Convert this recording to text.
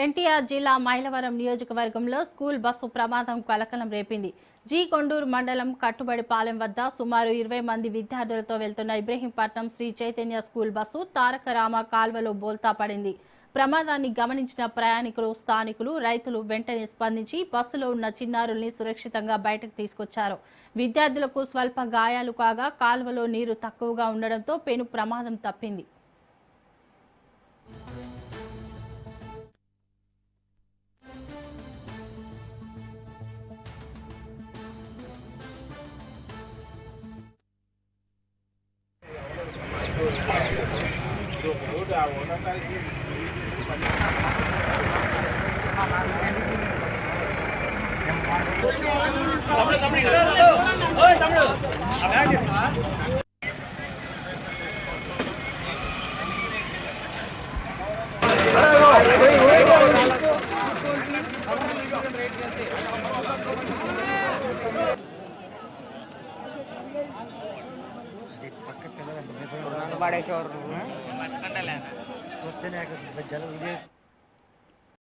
ఎన్టీఆర్ జిల్లా మైలవరం నియోజకవర్గంలో school bus ప్రమాదం కలకలం రేపింది. జీ కొండూరు మండలం కట్టుబడిపాలెం వద్ద సుమారు 20 మంది విద్యార్థులతో వెళ్తున్న ఇబ్రహీంపట్నం శ్రీ చైతన్య స్కూల్ బస్సు తారకరామ కాల్వలో బోల్తా పడింది. ప్రమాదాన్ని గమనించిన ప్రయాణికులు, స్థానికులు, రైతులు వెంటనే స్పందించి బస్సులో ఉన్న చిన్నారుల్ని సురక్షితంగా బయటకు తీసుకొచ్చారు. విద్యార్థులకు స్వల్ప గాయాలు కాగా కాల్వలో నీరు తక్కువగా ఉండడంతో పెను ప్రమాదం తప్పింది. పక్కన పడేసేవారు